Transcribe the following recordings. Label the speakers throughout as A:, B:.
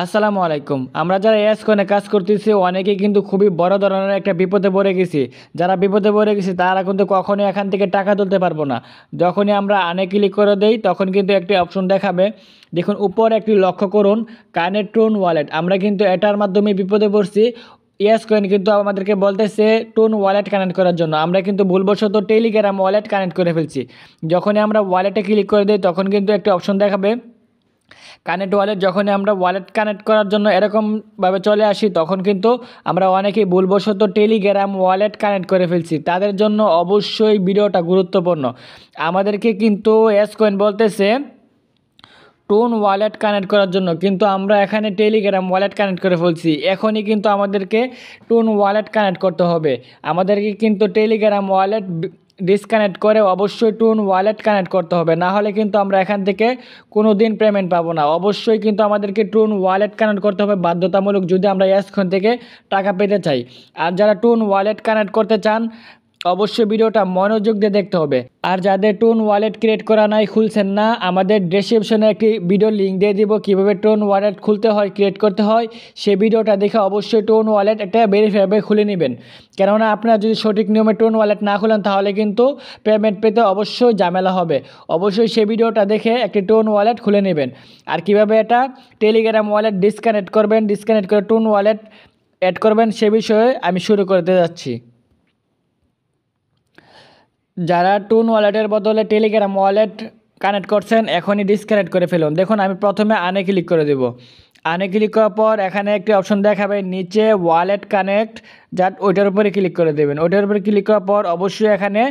A: আসসালামু আলাইকুম। আমরা যারা এস কয়েনে কাজ করতেছি অনেকেই কিন্তু খুবই বড় ধরনের একটা বিপদে পড়ে গেছি। যারা বিপদে পড়ে গেছি তারা কিন্তু কখনোই এখান থেকে টাকা তুলতে পারবো না। যখনই আমরা আনে ক্লিক করে দেই তখন কিন্তু একটি অপশন দেখাবে। দেখুন উপরে একটি লক্ষ্য করুন, কানেক্ট টুন ওয়ালেট। আমরা কিন্তু এটার মাধ্যমে বিপদে পড়ছি। ইয়েস কয়েন কিন্তু আমাদেরকে বলতেছে টুন ওয়ালেট কানেক্ট করার জন্য। আমরা কিন্তু ভুলবশত টেলিগ্রাম ওয়ালেট কানেক্ট করে ফেলছি। যখনই আমরা ওয়ালেটে ক্লিক করে দিই তখন কিন্তু একটি অপশন দেখাবে কানেক্ট ওয়ালেট। যখনই আমরা ওয়ালেট কানেক্ট করার জন্য এরকমভাবে চলে আসি তখন কিন্তু আমরা অনেকেই ভুলবশত টেলিগ্রাম ওয়ালেট কানেক্ট করে ফেলছি। তাদের জন্য অবশ্যই ভিডিওটা গুরুত্বপূর্ণ। আমাদেরকে কিন্তু এস কয়েন বলতেছে টুন ওয়ালেট কানেক্ট করার জন্য, কিন্তু আমরা এখানে টেলিগ্রাম ওয়ালেট কানেক্ট করে ফেলছি। এখনই কিন্তু আমাদেরকে টুন ওয়ালেট কানেক্ট করতে হবে। আমাদেরকে কিন্তু টেলিগ্রাম ওয়ালেট ডিসকানেক্ট করে অবশ্যই টুন ওয়ালেট কানেক্ট করতে হবে, না হলে কিন্তু আমরা এখান থেকে কোনো দিন পেমেন্ট পাবো না। অবশ্যই কিন্তু আমাদেরকে টুন ওয়ালেট কানেক্ট করতে হবে বাধ্যতামূলক, যদি আমরা এখন থেকে টাকা পেতে চাই। আর যারা টুন ওয়ালেট কানেক্ট করতে চান অবশ্যই ভিডিওটা মনোযোগ দিয়ে দেখতে হবে। আর যাদের টোন ওয়ালেট ক্রিয়েট করা নাই, খুলছেন না, আমাদের ডেসক্রিপশনে একটি ভিডিও লিঙ্ক দিয়ে দিব কীভাবে টোন ওয়ালেট খুলতে হয়, ক্রিয়েট করতে হয়। সেই ভিডিওটা দেখে অবশ্যই টোন ওয়ালেট একটা ভেরিফাইভাবে খুলে নেবেন। কেননা আপনারা যদি সঠিক নিয়মে টোন ওয়ালেট না খুলেন তাহলে কিন্তু পেমেন্ট পেতে অবশ্যই ঝামেলা হবে। অবশ্যই সেই ভিডিওটা দেখে একটি টোন ওয়ালেট খুলে নেবেন। আর কিভাবে এটা টেলিগ্রাম ওয়ালেট ডিসকানেক্ট করবেন, ডিসকানেক্ট করে টোন ওয়ালেট অ্যাড করবেন সে বিষয়ে আমি শুরু করতে যাচ্ছি। যারা টুন ওয়ালেটের বদলে টেলিগ্রাম ওয়ালেট কানেক্ট করছেন এখনই ডিসকানেক্ট করে ফেলুন। দেখুন আমি প্রথমে আনে ক্লিক করে দেব। আনে ক্লিক করার পর এখানে একটি অপশন দেখাবে নিচে ওয়ালেট কানেক্ট, ওইটার উপরে ক্লিক করে দেবেন। ওইটার উপরে ক্লিক করার পর অবশ্যই এখানে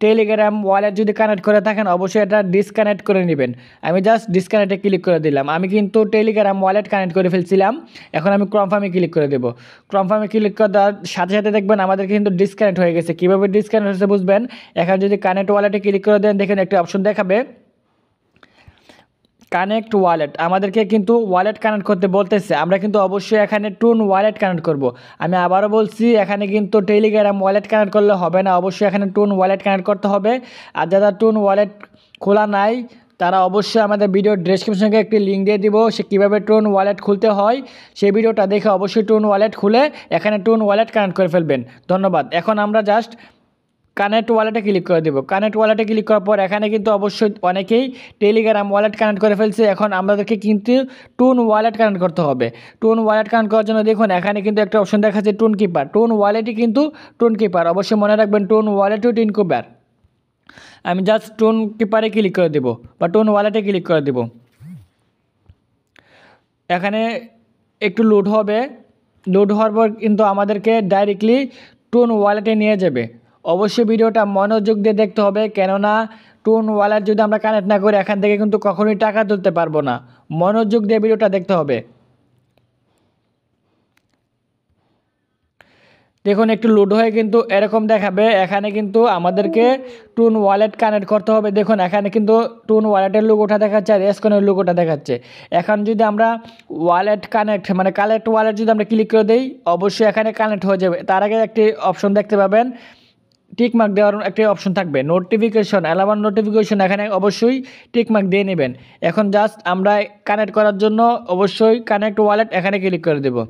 A: টেলিগ্রাম ওয়ালেট যদি কানেক্ট করে থাকেন অবশ্যই এটা ডিসকানেক্ট করে নেবেন। আমি জাস্ট ডিসকানেক্টে ক্লিক করে দিলাম। আমি কিন্তু টেলিগ্রাম ওয়ালেট কানেক্ট করে ফেলছিলাম। এখন আমি কনফার্মে ক্লিক করে দেবো। কনফার্মে ক্লিক করে দেওয়ার সাথে সাথে দেখবেন আমাদের কিন্তু ডিসকানেক্ট হয়ে গেছে। কীভাবে ডিসকানেক্ট হয়েছে বুঝবেন, এখন যদি কানেক্ট ওয়ালেটে ক্লিক করে দেন দেখেন একটি অপশন দেখাবে কানেক্ট ওয়ালেট। আমাদেরকে কিন্তু ওয়ালেট কানেক্ট করতে বলতেছে, আমরা কিন্তু অবশ্যই এখানে টুন ওয়ালেট কানেক্ট করব। আমি আবারও বলছি এখানে কিন্তু টেলিগ্রাম ওয়ালেট কানেক্ট করলে হবে না, অবশ্যই এখানে টুন ওয়ালেট কানেক্ট করতে হবে। আর যারা টুন ওয়ালেট খোলা নাই তারা অবশ্যই আমাদের ভিডিও ডেসক্রিপশনে একটি লিঙ্ক দিয়ে দিব, সে কীভাবে টুন ওয়ালেট খুলতে হয় সেই ভিডিওটা দেখে অবশ্যই টুন ওয়ালেট খুলে এখানে টুন ওয়ালেট কানেক্ট করে ফেলবেন। ধন্যবাদ। এখন আমরা জাস্ট কানেক্ট ওয়ালেটে ক্লিক করে দেবো। কানেক্ট ওয়ালেটে ক্লিক করার পর এখানে কিন্তু অবশ্যই অনেকেই টেলিগ্রাম ওয়ালেট কানেক্ট করে ফেলছে। এখন আমাদেরকে কিন্তু টুন ওয়ালেট কানেক্ট করতে হবে। টুন ওয়ালেট কানেক্ট করার জন্য দেখুন এখানে কিন্তু একটা অপশন দেখাচ্ছে টুন কিপার। টুন ওয়ালেটই কিন্তু টুন কিপার, অবশ্যই মনে রাখবেন টুন ওয়ালেটও টুন কিপার। আমি জাস্ট টুন কিপারে ক্লিক করে দেবো বা টুন ওয়ালেটে ক্লিক করে দেবো। এখানে একটু লোড হবে। লোড হওয়ার পর কিন্তু আমাদেরকে ডাইরেক্টলি টুন ওয়ালেটে নিয়ে যাবে। অবশ্যই ভিডিওটা মনোযোগ দিয়ে দেখতে হবে, কেননা টুন ওয়ালেট যদি আমরা কানেক্ট না করি এখান থেকে কিন্তু কখনোই টাকা তুলতে পারবো না। মনোযোগ দিয়ে ভিডিওটা দেখতে হবে। দেখুন একটু লোড হয়ে কিন্তু এরকম দেখাবে। এখানে কিন্তু আমাদেরকে টুন ওয়ালেট কানেক্ট করতে হবে। দেখুন এখানে কিন্তু টুন ওয়ালেটের লোগোটা দেখাচ্ছে আর এসকনের লোগোটা দেখাচ্ছে। এখন যদি আমরা ওয়ালেট কানেক্ট মানে কালেক্ট ওয়ালেট যদি আমরা ক্লিক করে দিই অবশ্যই এখানে কানেক্ট হয়ে যাবে। তার আগে একটি অপশন দেখতে পাবেন টিকমার্ক দেওয়ার একটি অপশন থাকবে, নোটিফিকেশন অ্যালার্ম নোটিফিকেশন, এখানে অবশ্যই টিকমার্ক দিয়ে নেবেন। এখন জাস্ট আমরা কানেক্ট করার জন্য অবশ্যই কানেক্ট ওয়ালেট এখানে ক্লিক করে দেবো।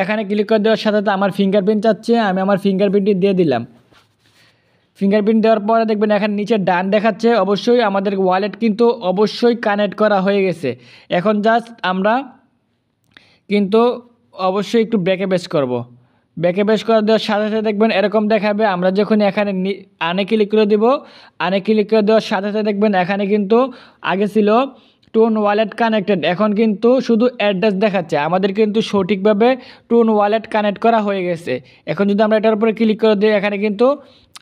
A: এখানে ক্লিক করে দেওয়ার সাথে সাথে আমার ফিঙ্গারপ্রিন্ট চাচ্ছে, আমি আমার ফিঙ্গারপ্রিন্টটি দিয়ে দিলাম। ফিঙ্গারপ্রিন্ট দেওয়ার পরে দেখবেন এখানে নিচে ডান দেখাচ্ছে, অবশ্যই আমাদের ওয়ালেট কিন্তু অবশ্যই কানেক্ট করা হয়ে গেছে। এখন জাস্ট আমরা কিন্তু অবশ্যই একটু ব্যাকে বেস করব। ব্যাকে বেস করে দেওয়ার সাথে সাথে দেখবেন এরকম দেখাবে। আমরা যখন এখানে আনে ক্লিক করে দেব, আনে ক্লিক করে দেওয়ার সাথে সাথে দেখবেন এখানে কিন্তু আগে ছিল টুন ওয়ালেট কানেক্টেড, এখন কিন্তু শুধু অ্যাড্রেস দেখাচ্ছে। আমাদের কিন্তু সঠিকভাবে টুন ওয়ালেট কানেক্ট করা হয়ে গেছে। এখন যদি আমরা এটার উপরে ক্লিক করে দিই এখানে কিন্তু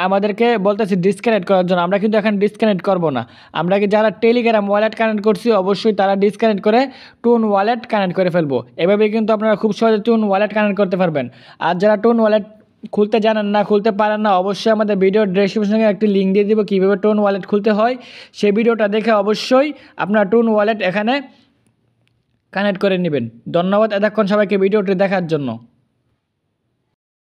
A: আমাদেরকে বলতেছি ডিসকানেক্ট করার জন্য। আমরা কিন্তু এখন ডিসকানেক্ট করব না। আমরা কি যারা টেলিগ্রাম ওয়ালেট কানেক্ট করছি অবশ্যই তারা ডিসকানেক্ট করে টুন ওয়ালেট কানেক্ট করে ফেলবো। এভাবেই কিন্তু আপনারা খুব সহজে টুন ওয়ালেট কানেক্ট করতে পারবেন। আর যারা টুন ওয়ালেট খুলতে জানেন না, খুলতে পারেন না, অবশ্যই আমাদের ভিডিওর ডেসক্রিপশনে একটি লিঙ্ক দিয়ে দিব কীভাবে টোন ওয়ালেট খুলতে হয়। সেই ভিডিওটা দেখে অবশ্যই আপনার টোন ওয়ালেট এখানে কানেক্ট করে নেবেন। ধন্যবাদ এতক্ষণ সবাইকে ভিডিওটি দেখার জন্য।